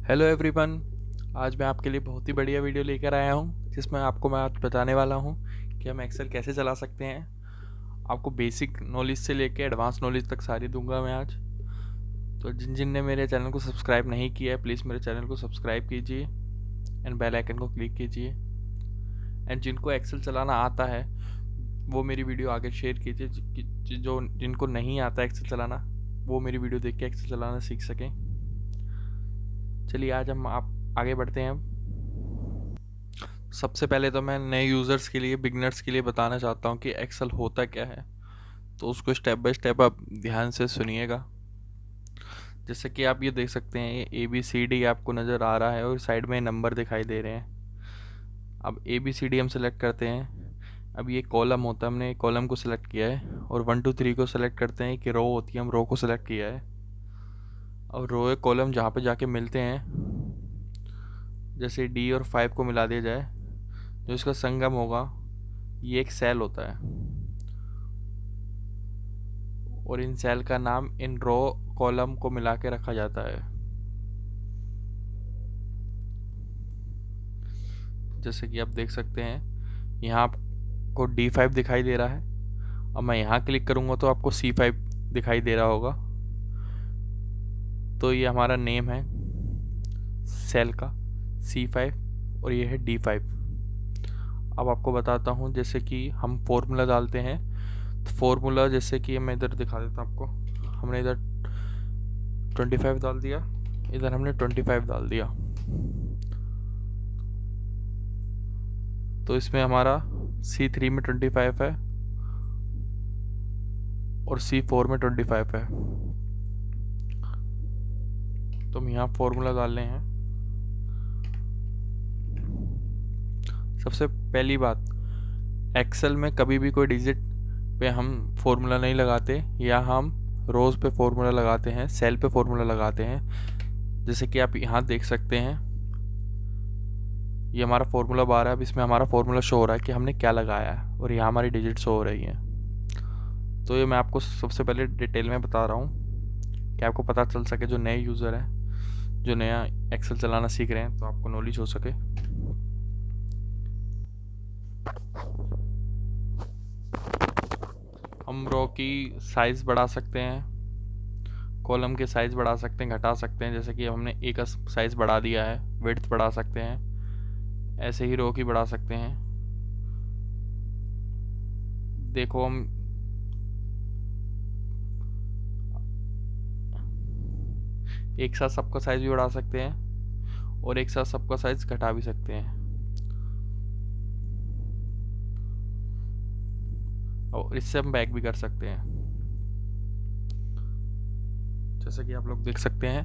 Hello everyone. आज मैं आपके लिए बहुत ही बढ़िया वीडियो लेकर आया हूँ जिसमें मैं आज बताने वाला हूँ कि हम एक्सेल कैसे चला सकते हैं। आपको बेसिक नॉलेज से लेकर एडवांस नॉलेज तक सारी दूंगा मैं आज। तो जिन जिन ने मेरे चैनल को सब्सक्राइब नहीं किया है प्लीज़ मेरे चैनल को सब्सक्राइब कीजिए एंड बेल आइकन को क्लिक कीजिए। एंड जिनको एक्सेल चलाना आता है वो मेरी वीडियो आगे शेयर कीजिए। जो जिनको नहीं आता एक्सेल चलाना वो मेरी वीडियो देख के एक्सेल चलाना सीख सकें। चलिए आज हम आप आगे बढ़ते हैं। सबसे पहले तो मैं नए यूज़र्स के लिए बिगनर्स के लिए बताना चाहता हूँ कि एक्सेल होता क्या है। तो उसको स्टेप बाय स्टेप आप ध्यान से सुनिएगा। जैसे कि आप ये देख सकते हैं ये ABCD आपको नज़र आ रहा है और साइड में नंबर दिखाई दे रहे हैं। अब ABCD हम सेलेक्ट करते हैं। अब ये कॉलम होता है, हमने कॉलम को सिलेक्ट किया है और 1 2 3 को सिलेक्ट करते हैं कि रो होती है, हम रो को सिलेक्ट किया है। और रो कॉलम जहाँ पे जाके मिलते हैं, जैसे D और 5 को मिला दिया जाए, जो इसका संगम होगा ये एक सेल होता है और इन सेल का नाम इन रो कॉलम को मिला के रखा जाता है। जैसे कि आप देख सकते हैं यहाँ आपको D5 दिखाई दे रहा है। अब मैं यहाँ क्लिक करूँगा तो आपको C5 दिखाई दे रहा होगा। तो ये हमारा नेम है सेल का C5 और ये है D5। अब आपको बताता हूँ, जैसे कि हम फॉर्मूला डालते हैं तो फॉर्मूला जैसे कि मैं इधर दिखा देता हूँ आपको। हमने इधर 25 डाल दिया, इधर हमने 25 डाल दिया। तो इसमें हमारा C3 में 25 है और C4 में 25 है। तो हम यहाँ फॉर्मूला डाल रहे हैं। सबसे पहली बात, एक्सेल में कभी भी कोई डिजिट पे हम फॉर्मूला नहीं लगाते या हम रोज़ पे फॉर्मूला लगाते हैं, सेल पे फॉर्मूला लगाते हैं। जैसे कि आप यहाँ देख सकते हैं ये हमारा फॉर्मूला बार है। अब इसमें हमारा फॉर्मूला शो हो रहा है कि हमने क्या लगाया है और यहाँ हमारी डिजिट शो हो रही है। तो ये मैं आपको सबसे पहले डिटेल में बता रहा हूँ कि आपको पता चल सके, जो नए यूज़र हैं जो नया एक्सेल चलाना सीख रहे हैं तो आपको नॉलेज हो सके। हम रो की साइज़ बढ़ा सकते हैं, कॉलम के साइज़ बढ़ा सकते हैं, घटा सकते हैं। जैसे कि हमने ए का साइज़ बढ़ा दिया है, विड्थ बढ़ा सकते हैं। ऐसे ही रो की बढ़ा सकते हैं। देखो हम एक साथ सबका साइज़ भी बढ़ा सकते हैं और एक साथ सबका साइज़ घटा भी सकते हैं। और इससे हम बैक भी कर सकते हैं, जैसे कि आप लोग देख सकते हैं।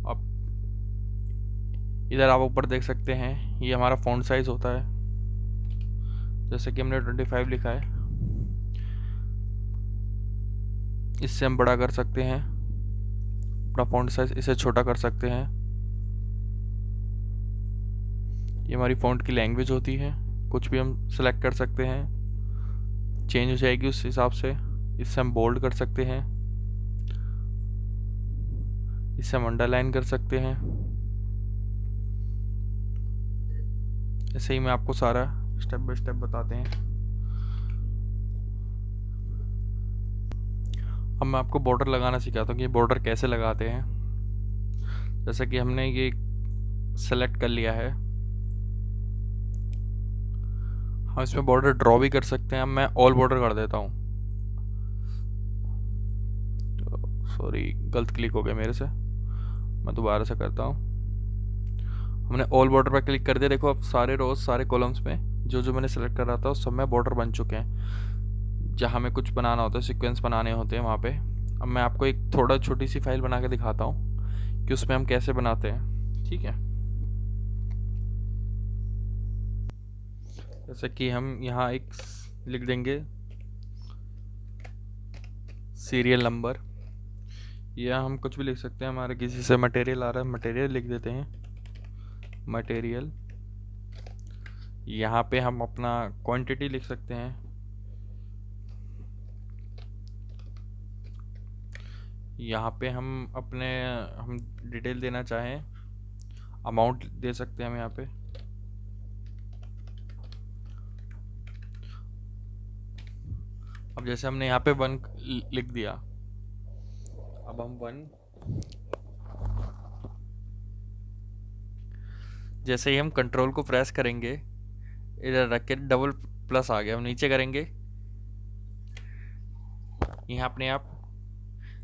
अब इधर आप ऊपर देख सकते हैं ये हमारा फ़ॉन्ट साइज़ होता है। जैसे कि हमने 25 लिखा है, इससे हम बड़ा कर सकते हैं अपना फ़ॉन्ट साइज़, इसे छोटा कर सकते हैं। ये हमारी फ़ॉन्ट की लैंग्वेज होती है, कुछ भी हम सेलेक्ट कर सकते हैं, चेंज हो जाएगी उस हिसाब से। इससे हम बोल्ड कर सकते हैं, इससे हम अंडरलाइन कर सकते हैं। ऐसे ही मैं आपको सारा स्टेप बाय स्टेप बताते हैं। अब मैं आपको बॉर्डर लगाना सिखाता हूँ कि बॉर्डर कैसे लगाते हैं। जैसे कि हमने ये सेलेक्ट कर लिया है, हम इसमें बॉर्डर ड्रॉ भी कर सकते हैं। अब मैं ऑल बॉर्डर कर देता हूँ। सॉरी, गलत क्लिक हो गया मेरे से, मैं दोबारा से करता हूँ। हमने ऑल बॉर्डर पर क्लिक कर दिया। देखो अब सारे रोज सारे कॉलम्स में जो जो मैंने सेलेक्ट कर रहा था उस सब में बॉर्डर बन चुके हैं। जहाँ हमें कुछ बनाना होता है, सीक्वेंस बनाने होते हैं वहाँ पे। अब मैं आपको एक थोड़ा छोटी सी फाइल बना के दिखाता हूँ कि उसमें हम कैसे बनाते हैं, ठीक है। जैसे कि हम यहाँ एक लिख देंगे सीरियल नंबर, या हम कुछ भी लिख सकते हैं। हमारे किसी से मटेरियल आ रहा है, मटेरियल लिख देते हैं, मटेरियल। यहाँ पे हम अपना क्वांटिटी लिख सकते हैं। यहाँ पे हम डिटेल देना चाहें, अमाउंट दे सकते हैं हम यहाँ पे। अब जैसे हमने यहाँ पे 1 लिख दिया, अब हम 1 जैसे ही हम कंट्रोल को प्रेस करेंगे, इधर रख के डबल प्लस आ गया, हम नीचे करेंगे यहाँ अपने आप,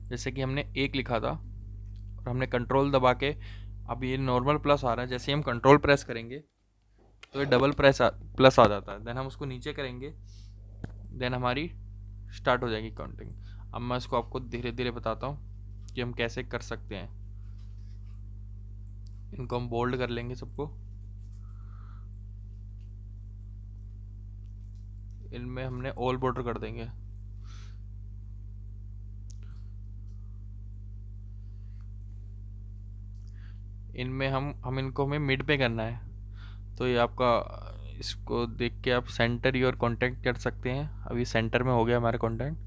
जैसे कि हमने 1 लिखा था और हमने कंट्रोल दबा के अब ये नॉर्मल प्लस आ रहा है। जैसे ही हम कंट्रोल प्रेस करेंगे तो ये डबल प्लस आ जाता है। देन हम उसको नीचे करेंगे, देन हमारी स्टार्ट हो जाएगी काउंटिंग। अब मैं इसको आपको धीरे धीरे बताता हूँ कि हम कैसे कर सकते हैं। इनको हम बोल्ड कर लेंगे सबको, इनमें हमने ऑल बॉर्डर कर देंगे। इनमें हम इनको हमें मिड पे करना है, तो ये आपका, इसको देख के आप सेंटर योर कंटेंट कर सकते हैं। अभी सेंटर में हो गया हमारा कंटेंट।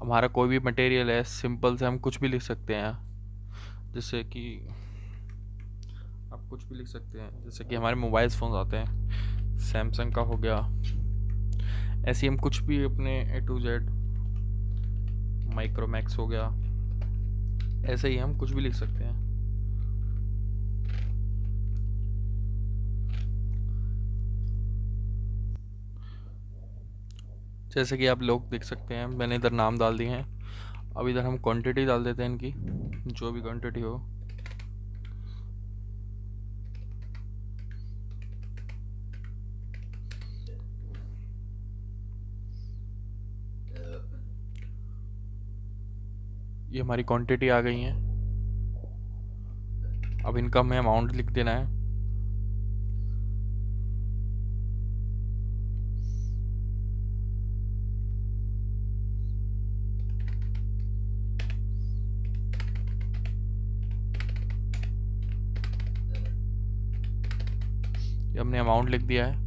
हमारा कोई भी मटेरियल है, सिंपल से हम कुछ भी लिख सकते हैं, जैसे कि आप कुछ भी लिख सकते हैं। जैसे कि हमारे मोबाइल फ़ोन आते हैं, सैमसंग का हो गया, ऐसे ही हम कुछ भी अपने A to Z, माइक्रोमैक्स हो गया, ऐसे ही हम कुछ भी लिख सकते हैं। जैसे कि आप लोग देख सकते हैं, मैंने इधर नाम डाल दिए हैं। अब इधर हम क्वांटिटी डाल देते हैं इनकी, जो भी क्वांटिटी हो। ये हमारी क्वांटिटी आ गई है। अब इनका हमें अमाउंट लिख देना है। ये हमने अमाउंट लिख दिया है।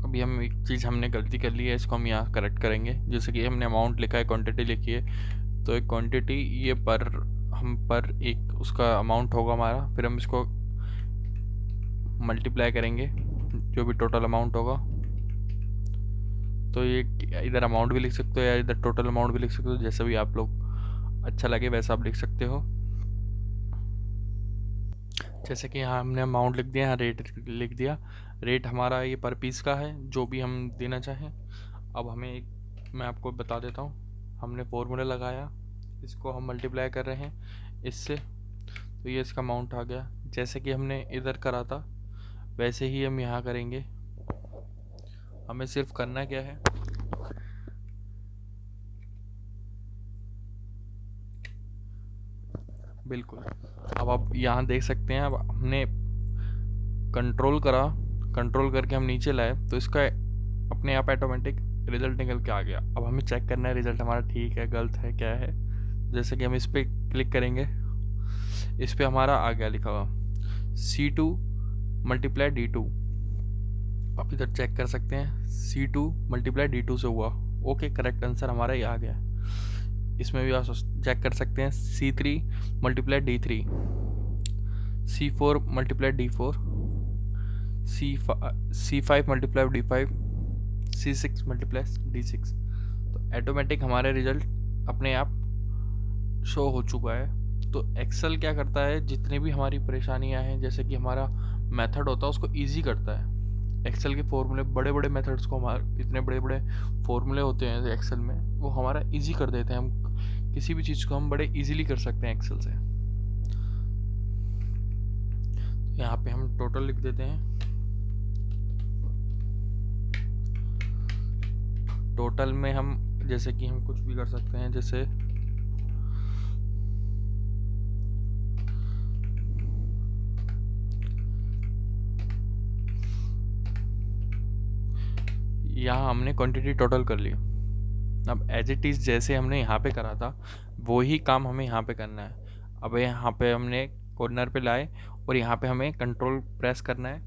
अभी हम एक चीज़ हमने गलती कर ली है, इसको हम यहाँ करेक्ट करेंगे। जैसे कि हमने अमाउंट लिखा है, क्वांटिटी लिखी है, तो एक क्वांटिटी ये पर एक उसका अमाउंट होगा हमारा। फिर हम इसको मल्टीप्लाई करेंगे जो भी टोटल अमाउंट होगा। तो ये इधर अमाउंट भी लिख सकते हो या इधर टोटल अमाउंट भी लिख सकते हो, जैसा भी आप लोग अच्छा लगे वैसा आप लिख सकते हो। जैसे कि यहाँ हमने अमाउंट लिख दिया, यहाँ रेट लिख दिया। रेट हमारा ये पर पीस का है, जो भी हम देना चाहें। अब मैं आपको बता देता हूँ, हमने फॉर्मूला लगाया, इसको हम मल्टीप्लाई कर रहे हैं इससे, तो ये इसका अमाउंट आ गया। जैसे कि हमने इधर करा था वैसे ही हम यहाँ करेंगे। हमें सिर्फ करना क्या है, बिल्कुल। अब आप यहाँ देख सकते हैं, अब हमने कंट्रोल करके हम नीचे लाए तो इसका अपने आप ऑटोमेटिक रिजल्ट निकल के आ गया। अब हमें चेक करना है रिजल्ट हमारा ठीक है, गलत है, क्या है। जैसे कि हम इस पर क्लिक करेंगे, इस पर हमारा आ गया लिखा हुआ C2 मल्टीप्लाई D2। आप इधर चेक कर सकते हैं, C2 मल्टीप्लाई D2 से हुआ। ओके, करेक्ट आंसर हमारा ये आ गया। इसमें भी आप चेक कर सकते हैं, C3 multiply D3, C4 multiply D4, C5 multiply D5, C6 multiply D6। तो ऑटोमेटिक हमारा रिजल्ट अपने आप शो हो चुका है। तो एक्सेल क्या करता है, जितनी भी हमारी परेशानियां हैं, जैसे कि हमारा मेथड होता है उसको इजी करता है। एक्सेल के फॉर्मूले, बड़े बड़े मेथड्स को, हमारे इतने बड़े बड़े फॉर्मूले होते हैं एक्सेल में, वो हमारा इजी कर देते हैं। हम किसी भी चीज़ को हम बड़े इजीली कर सकते हैं एक्सेल से। तो यहाँ पे हम टोटल लिख देते हैं। टोटल में हम जैसे कि हम कुछ भी कर सकते हैं, जैसे यहाँ हमने क्वांटिटी टोटल कर ली। अब एज इट इज़ जैसे हमने यहाँ पे करा था वो ही काम हमें यहाँ पे करना है। अब यहाँ पे हमने कॉर्नर पे लाए और यहाँ पे हमें कंट्रोल प्रेस करना है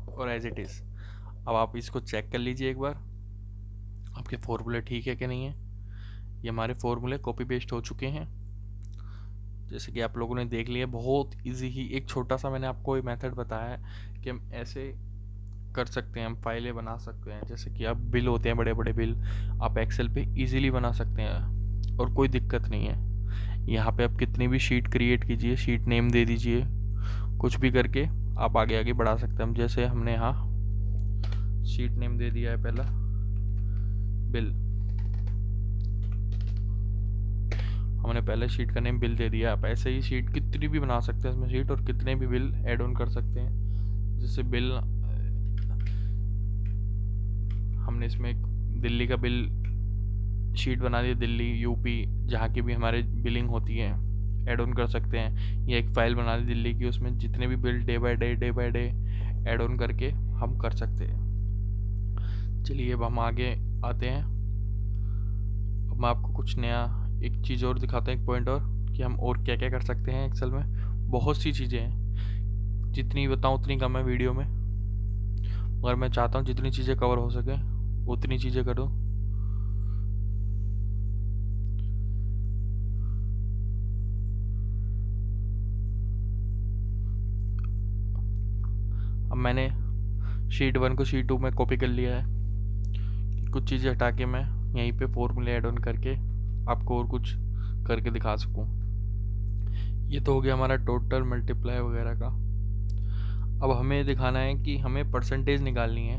और एज इट इज़। अब आप इसको चेक कर लीजिए एक बार, आप आपके फॉर्मूले ठीक है कि नहीं है। ये हमारे फॉर्मूले कॉपी पेस्ट हो चुके हैं, जैसे कि आप लोगों ने देख लिया। बहुत इजी ही एक छोटा सा मैंने आपको एक मेथड बताया है कि हम ऐसे कर सकते हैं, हम फाइलें बना सकते हैं। जैसे कि आप बिल होते हैं, बड़े बड़े बिल आप एक्सेल पे इजीली बना सकते हैं और कोई दिक्कत नहीं है। यहाँ पे आप कितनी भी शीट क्रिएट कीजिए, शीट नेम दे दीजिए, कुछ भी करके आप आगे आगे बढ़ा सकते हैं। जैसे हमने यहाँ शीट नेम दे दिया है पहला बिल, हमने पहले शीट का नेम बिल दे दिया। आप ऐसे ही शीट कितनी भी बना सकते हैं इसमें शीट, और कितने भी बिल ऐड ऑन कर सकते हैं। जैसे बिल हमने इसमें एक दिल्ली का बिल शीट बना दी, दिल्ली यूपी जहाँ की भी हमारे बिलिंग होती है ऐड ऑन कर सकते हैं। या एक फ़ाइल बना दी दिल्ली की, उसमें जितने भी Bill de by day add on करके हम कर सकते हैं। चलिए अब हम आगे आते हैं। अब मैं आपको कुछ नया एक चीज़ और दिखाता हूँ, एक पॉइंट और, कि हम और क्या क्या कर सकते हैं एक्सेल में। बहुत सी चीज़ें हैं, जितनी बताऊँ उतनी कम है वीडियो में, मगर मैं चाहता हूँ जितनी चीज़ें कवर हो सके उतनी चीज़ें करूँ। अब मैंने शीट 1 को शीट 2 में कॉपी कर लिया है। कुछ चीज़ें हटा के मैं यहीं पे फॉर्मूले ऐड ऑन करके आपको और कुछ करके दिखा सकूं। ये तो हो गया हमारा टोटल मल्टीप्लाई वगैरह का। अब हमें दिखाना है कि हमें परसेंटेज निकालनी है।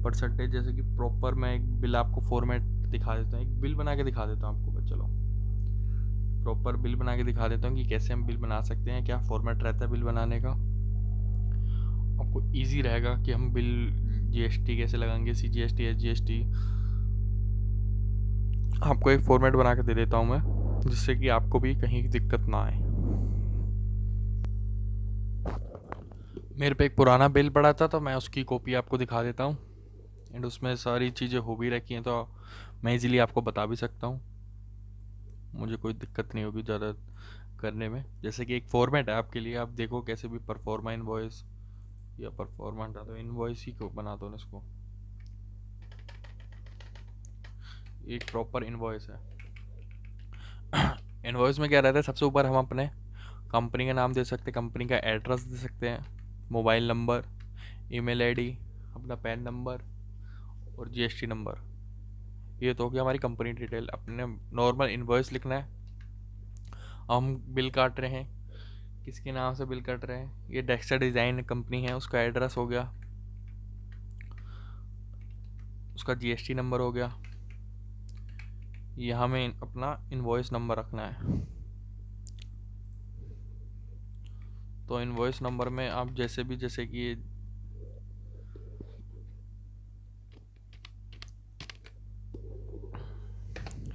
परसेंटेज जैसे कि प्रॉपर मैं एक बिल आपको फॉर्मेट दिखा देता हूँ, एक बिल बना के दिखा देता हूँ आपको। चलो प्रॉपर बिल बना के दिखा देता हूँ कि कैसे हम बिल बना सकते हैं, क्या फॉर्मेट रहता है बिल बनाने का। आपको इजी रहेगा कि हम बिल जीएसटी कैसे लगाएंगे, सीजीएसटी, एसजीएसटी। आपको एक फॉर्मेट बना के दे देता हूँ मैं, जिससे कि आपको भी कहीं दिक्कत ना आए। मेरे पे एक पुराना बिल पड़ा था तो मैं उसकी कॉपी आपको दिखा देता हूँ, एंड उसमें सारी चीज़ें हो भी रखी हैं तो मैं इजीली आपको बता भी सकता हूँ, मुझे कोई दिक्कत नहीं होगी ज़्यादा करने में। जैसे कि एक फॉर्मेट है आपके लिए, आप देखो कैसे भी परफॉर्मा इनवॉइस या परफॉर्मा हटा दो, इनवॉइस ही को बना दो इसको। एक प्रॉपर इनवॉइस है। इनवॉइस में क्या रहता है, सबसे ऊपर हम अपने कंपनी का नाम दे सकते हैं, कंपनी का एड्रेस दे सकते हैं, मोबाइल नंबर, ईमेल आईडी, अपना पैन नंबर और जीएसटी नंबर। ये तो हो गया हमारी कंपनी डिटेल। अपने नॉर्मल इनवॉइस लिखना है, हम बिल काट रहे हैं, किसके नाम से बिल कट रहे हैं। ये डेक्स्टर डिज़ाइन कंपनी है, उसका एड्रेस हो गया, उसका जीएसटी नंबर हो गया। ये हमें अपना इनवॉइस नंबर रखना है। तो इनवॉइस नंबर में आप जैसे भी, जैसे कि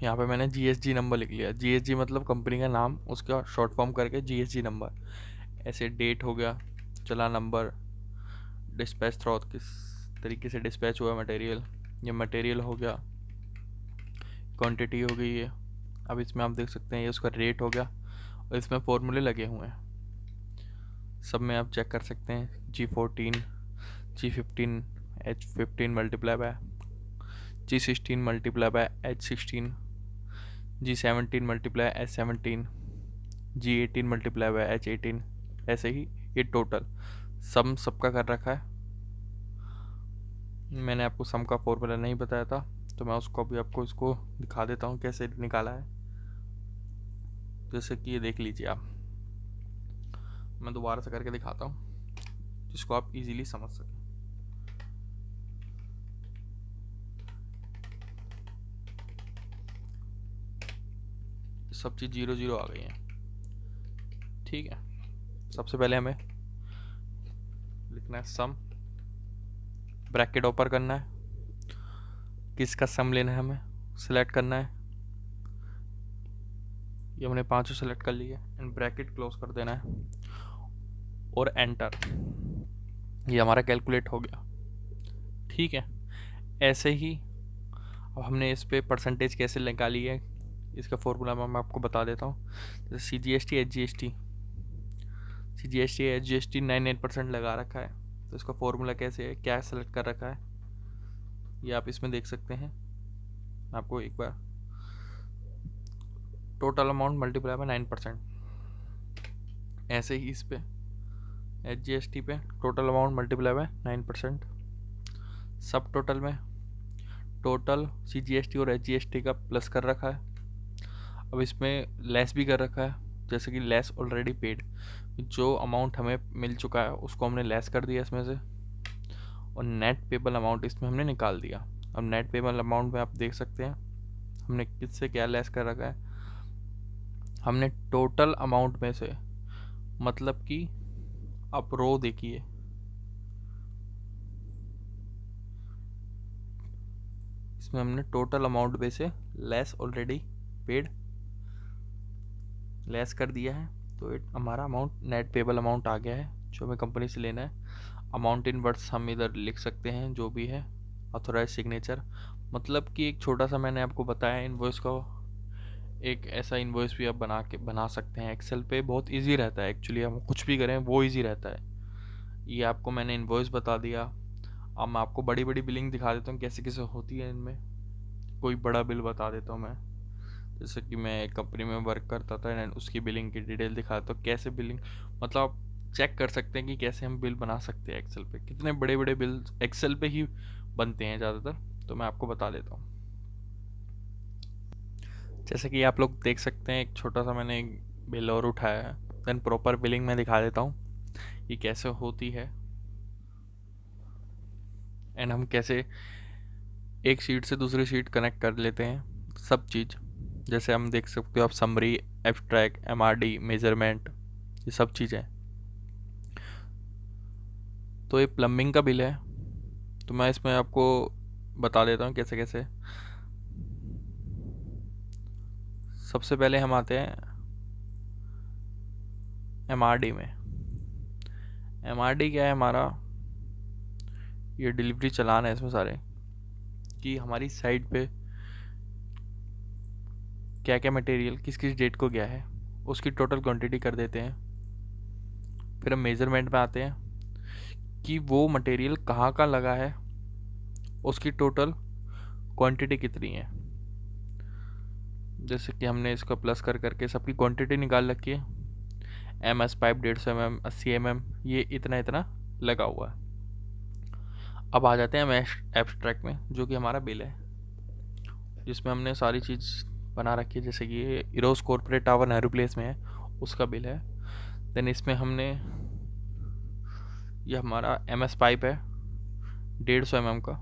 यहाँ पे मैंने जीएसजी नंबर लिख लिया। जीएसजी मतलब कंपनी का नाम, उसका शॉर्ट फॉर्म करके जीएसजी नंबर। ऐसे डेट हो गया, चला नंबर, डिस्पैच थ्रू किस तरीके से डिस्पैच हुआ मटेरियल, ये मटेरियल हो गया, क्वांटिटी हो गई है। अब इसमें आप देख सकते हैं ये उसका रेट हो गया, और इसमें फॉर्मूले लगे हुए हैं, सब में आप चेक कर सकते हैं। G14, G15, H15 multiply by G16 multiply by H16, G17 multiply H17, G18 multiply by H18। ऐसे ही ये टोटल सम सबका कर रखा है। मैंने आपको सम का फॉर्मूला नहीं बताया था, तो मैं उसको भी आपको इसको दिखा देता हूँ कैसे निकाला है। जैसे कि ये देख लीजिए आप, मैं दोबारा से करके दिखाता हूँ जिसको आप इजीली समझ सकें। सब चीज़ 0 0 आ गई है, ठीक है। सबसे पहले हमें लिखना है सम, ब्रैकेट ओपन करना है, किसका सम लेना है हमें सिलेक्ट करना है। ये हमने पांचों सेलेक्ट कर लिए एंड ब्रैकेट क्लोज कर देना है और एंटर। ये हमारा कैलकुलेट हो गया, ठीक है। ऐसे ही अब हमने इस पे परसेंटेज कैसे निकाली है, इसका फॉर्मूला मैं आपको बता देता हूँ। जैसे CGST HGST, CGST HGST 99% लगा रखा है, तो इसका फॉर्मूला कैसे है, क्या सेलेक्ट कर रखा है। ये आप इसमें देख सकते हैं। आपको एक बार टोटल अमाउंट मल्टीप्लाई बाय 9%, ऐसे ही इस पे HGST पे टोटल अमाउंट मल्टीप्लाई बाय 9%। सब टोटल में टोटल CGST और HGST का प्लस कर रखा है। अब इसमें लेस भी कर रखा है, जैसे कि लेस ऑलरेडी पेड, जो अमाउंट हमें मिल चुका है उसको हमने लेस कर दिया इसमें से, और नेट पेबल अमाउंट इसमें हमने निकाल दिया। अब नेट पेबल अमाउंट में आप देख सकते हैं हमने किससे क्या लेस कर रखा है। हमने टोटल अमाउंट में से, मतलब कि आप रो देखिए, इसमें हमने टोटल अमाउंट में से लेस ऑलरेडी पेड लेस कर दिया है, तो हमारा अमाउंट नेट पेबल अमाउंट आ गया है जो हमें कंपनी से लेना है। अमाउंट इन वर्ड्स हम इधर लिख सकते हैं जो भी है, ऑथोराइज सिग्नेचर, मतलब कि एक छोटा सा मैंने आपको बताया इनवॉइस का, एक ऐसा इनवॉइस भी आप बना सकते हैं एक्सेल पे। बहुत इजी रहता है एक्चुअली, हम कुछ भी करें वो इजी रहता है। ये आपको मैंने इनवॉइस बता दिया। अब मैं आपको बड़ी बड़ी बिलिंग दिखा देता हूँ कैसे कैसे होती है इनमें। कोई बड़ा बिल बता देता हूँ मैं, जैसे कि मैं एक कंपनी में वर्क करता था एंड उसकी बिलिंग की डिटेल दिखाता हूँ, कैसे बिलिंग, मतलब आप चेक कर सकते हैं कि कैसे हम बिल बना सकते हैं एक्सेल पे। कितने बड़े बड़े बिल एक्सेल पे ही बनते हैं ज़्यादातर, तो मैं आपको बता देता हूँ। जैसे कि आप लोग देख सकते हैं एक छोटा सा मैंने एक बिल और उठाया है, देन प्रॉपर बिलिंग में दिखा देता हूँ ये कैसे होती है एंड हम कैसे एक शीट से दूसरी शीट कनेक्ट कर लेते हैं सब चीज़। जैसे हम देख सकते हो आप समरी, एब्स्ट्रैक्ट, MRD, मेजरमेंट, ये सब चीज़ें। तो ये प्लम्बिंग का बिल है, तो मैं इसमें आपको बता देता हूँ कैसे कैसे। सबसे पहले हम आते हैं MRD में। MRD क्या है हमारा, ये डिलीवरी चलान है इसमें सारे, कि हमारी साइट पे क्या क्या मटेरियल किस किस डेट को गया है उसकी टोटल क्वांटिटी कर देते हैं। फिर हम मेज़रमेंट में आते हैं कि वो मटेरियल कहाँ का लगा है, उसकी टोटल क्वांटिटी कितनी है। जैसे कि हमने इसको प्लस कर करके सबकी क्वांटिटी निकाल रखी है। MS पाइप 150 mm, 80 mm, ये इतना इतना लगा हुआ है। अब आ जाते हैं हम एब्स्ट्रैक्ट में, जो कि हमारा बिल है, जिसमें हमने सारी चीज़ बना रखी है। जैसे कि ये Eros corporate tower Nehru place में है, उसका बिल है। देन इसमें हमने, ये हमारा MS पाइप है 150 mm का,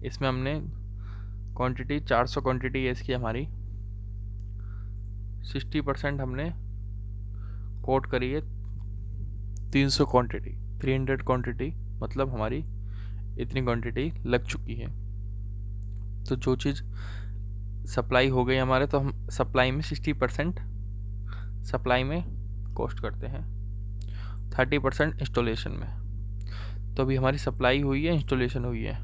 इसमें हमने क्वांटिटी 400 क्वांटिटी है इसकी हमारी, 60% हमने कोट करी है 300 क्वांटिटी, 300 क्वांटिटी, मतलब हमारी इतनी क्वांटिटी लग चुकी है। तो जो चीज़ सप्लाई हो गई हमारे, तो हम सप्लाई में 60% सप्लाई में कॉस्ट करते हैं, 30% इंस्टॉलेशन में। तो अभी हमारी सप्लाई हुई है, इंस्टॉलेशन हुई है,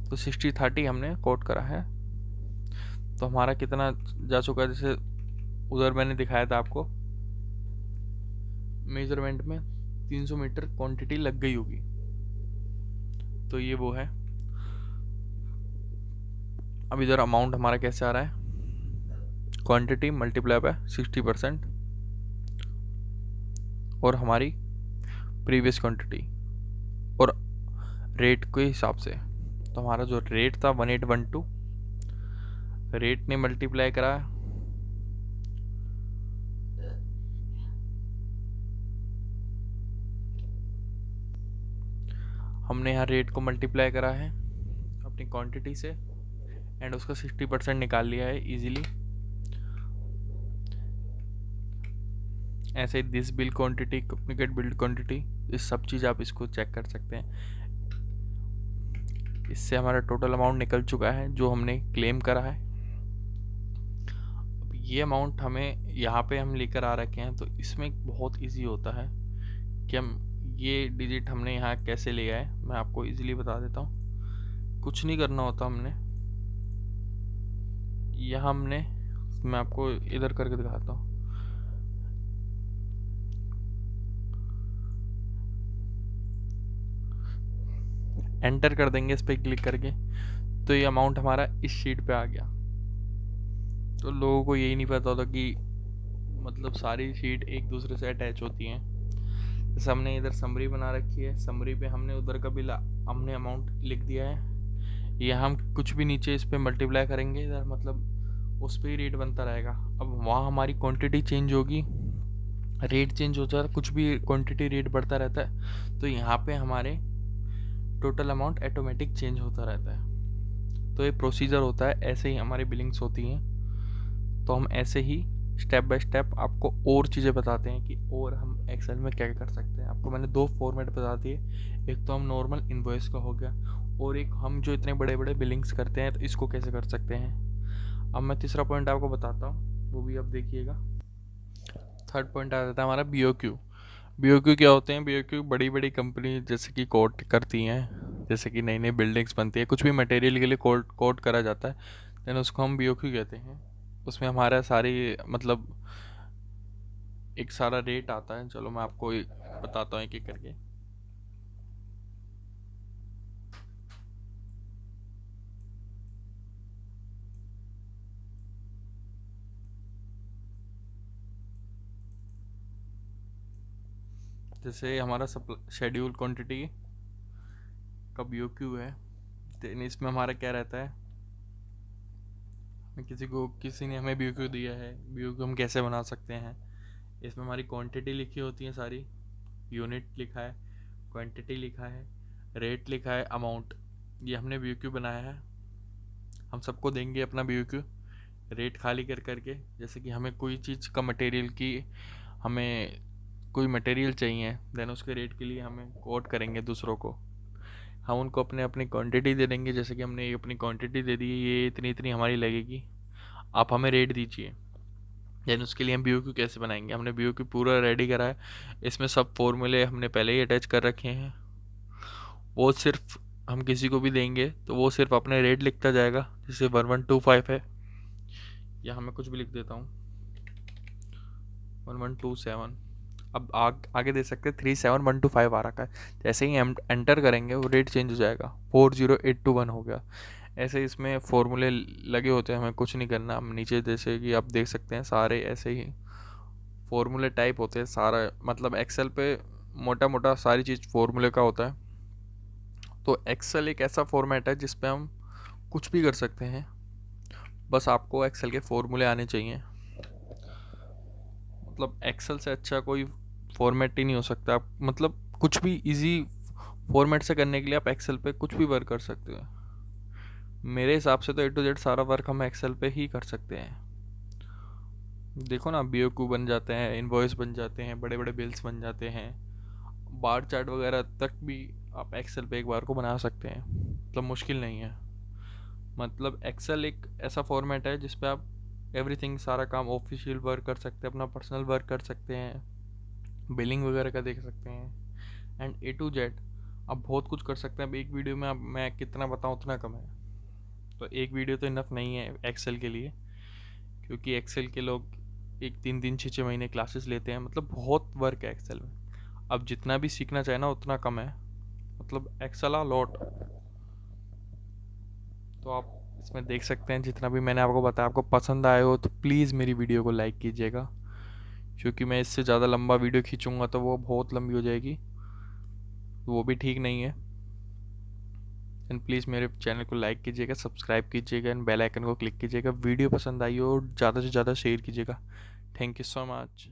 तो 60-30 हमने कोट करा है। तो हमारा कितना जा चुका है, जैसे उधर मैंने दिखाया था आपको मेजरमेंट में 300 मीटर क्वांटिटी लग गई होगी, तो ये वो है। अब इधर अमाउंट हमारा कैसे आ रहा है, क्वांटिटी मल्टीप्लाई बाय 60% और हमारी प्रीवियस क्वांटिटी और रेट के हिसाब से। तो हमारा जो रेट था 1812, रेट ने मल्टीप्लाई करा, हमने यहाँ रेट को मल्टीप्लाई करा है अपनी क्वांटिटी से एंड उसका 60% निकाल लिया है इजीली। ऐसे this bill quantity, communicate build quantity, ये सब चीज़ आप इसको चेक कर सकते हैं। इससे हमारा टोटल अमाउंट निकल चुका है जो हमने क्लेम करा है। अब ये अमाउंट हमें यहाँ पे हम लेकर आ रखे हैं, तो इसमें बहुत इजी होता है कि हम ये डिजिट हमने यहाँ कैसे ले आए, मैं आपको इजीली बता देता हूँ। कुछ नहीं करना होता हमने, यहाँ हमने, मैं आपको इधर करके दिखाता हूँ। एंटर कर देंगे इस पर क्लिक करके, तो ये अमाउंट हमारा इस शीट पे आ गया। तो लोगों को यही नहीं पता होता कि मतलब सारी शीट एक दूसरे से अटैच होती हैं। जैसे हमने इधर समरी बना रखी है, समरी पे हमने उधर का बिल हमने अमाउंट लिख दिया है। ये हम कुछ भी नीचे इस पर मल्टीप्लाई करेंगे इधर, मतलब उस पर ही रेट बनता रहेगा। अब वहाँ हमारी क्वांटिटी चेंज होगी, रेट चेंज होता है, कुछ भी क्वांटिटी रेट बढ़ता रहता है, तो यहाँ पे हमारे टोटल अमाउंट ऑटोमेटिक चेंज होता रहता है। तो ये प्रोसीजर होता है, ऐसे ही हमारी बिलिंग्स होती हैं। तो हम ऐसे ही स्टेप बाय स्टेप आपको और चीज़ें बताते हैं कि और हम एक्सेल में क्या कर सकते हैं। आपको मैंने 2 फॉर्मेट बता दिए, एक तो हम नॉर्मल इनवॉइस का हो गया, और एक हम जो इतने बड़े बड़े बिलिंग्स करते हैं तो इसको कैसे कर सकते हैं। अब मैं तीसरा पॉइंट आपको बताता हूँ, वो भी आप देखिएगा। थर्ड पॉइंट आ जाता है हमारा BOQ। BOQ क्या होते हैं? BOQ बड़ी बड़ी कंपनी जैसे कि कोट करती हैं, जैसे कि नई नई बिल्डिंग्स बनती है, कुछ भी मटेरियल के लिए कोट करा जाता है, देन उसको हम BOQ कहते हैं। उसमें हमारा सारी मतलब एक सारा रेट आता है। चलो मैं आपको बताता हूँ एक एक करके। जैसे हमारा शेड्यूल क्वांटिटी का BOQ है, देन इसमें हमारा क्या रहता है, किसी ने हमें BOQ दिया है, BOQ हम कैसे बना सकते हैं। इसमें हमारी क्वांटिटी लिखी होती है सारी, यूनिट लिखा है, क्वांटिटी लिखा है, रेट लिखा है, अमाउंट, ये हमने BOQ बनाया है। हम सबको देंगे अपना BOQ रेट खाली कर करके। जैसे कि हमें कोई चीज़ का मटेरियल की हमें कोई मटेरियल चाहिए, देन उसके रेट के लिए हमें कोट करेंगे दूसरों को। हम उनको अपने अपनी क्वांटिटी दे देंगे, जैसे कि हमने अपनी क्वांटिटी दे दी, ये इतनी इतनी हमारी लगेगी, आप हमें रेट दीजिए। देन उसके लिए हम BOQ कैसे बनाएंगे, हमने BOQ पूरा रेडी करा है, इसमें सब फॉर्मूले हमने पहले ही अटैच कर रखे हैं। वो सिर्फ हम किसी को भी देंगे तो वो सिर्फ अपने रेट लिखता जाएगा, जैसे 1125 है, या मैं कुछ भी लिख देता हूँ 1127। अब आगे दे सकते हैं 37125 आ रखा है, जैसे ही एंटर करेंगे वो रेट चेंज हो जाएगा, 40821 हो गया। ऐसे इसमें फॉर्मूले लगे होते हैं, हमें कुछ नहीं करना। हम नीचे जैसे कि आप देख सकते हैं सारे ऐसे ही फॉर्मूले टाइप होते हैं, सारा मतलब एक्सेल पे मोटा मोटा सारी चीज़ फॉर्मूले का होता है। तो एक्सेल एक ऐसा फॉर्मेट है जिस पे हम कुछ भी कर सकते हैं, बस आपको एक्सेल के फॉर्मूले आने चाहिए। मतलब एक्सेल से अच्छा कोई फॉर्मेट ही नहीं हो सकता। आप मतलब कुछ भी इजी फॉर्मेट से करने के लिए आप एक्सेल पे कुछ भी वर्क कर सकते हो। मेरे हिसाब से तो A to Z सारा वर्क हम एक्सेल पे ही कर सकते हैं। देखो ना, BOQ बन जाते हैं, इनवॉइस बन जाते हैं, बड़े बड़े बिल्स बन जाते हैं, बार चार्ट वगैरह तक भी आप एक्सेल पे एक बार को बना सकते हैं। मतलब मुश्किल नहीं है। मतलब एक्सेल एक ऐसा फॉर्मेट है जिस पे आप एवरीथिंग सारा काम ऑफिशियल वर्क कर सकते हैं, अपना पर्सनल वर्क कर सकते हैं, बिलिंग वगैरह का देख सकते हैं, एंड A to Z आप बहुत कुछ कर सकते हैं। अब एक वीडियो में अब मैं कितना बताऊँ उतना कम है, तो एक वीडियो तो इनफ नहीं है एक्सेल के लिए, क्योंकि एक्सेल के लोग 3-3 6-6 महीने क्लासेस लेते हैं। मतलब बहुत वर्क है एक्सेल में, अब जितना भी सीखना चाहे ना उतना कम है। मतलब एक्सेल आ लॉट। तो आप इसमें देख सकते हैं जितना भी मैंने आपको बताया, आपको पसंद आए हो तो प्लीज़ मेरी वीडियो को लाइक कीजिएगा, क्योंकि मैं इससे ज़्यादा लंबा वीडियो खींचूंगा तो वो बहुत लंबी हो जाएगी, तो वो भी ठीक नहीं है। एंड प्लीज़ मेरे चैनल को लाइक कीजिएगा, सब्सक्राइब कीजिएगा, एंड बेल आइकन को क्लिक कीजिएगा। वीडियो पसंद आई हो ज़्यादा से ज़्यादा शेयर कीजिएगा। Thank you so much.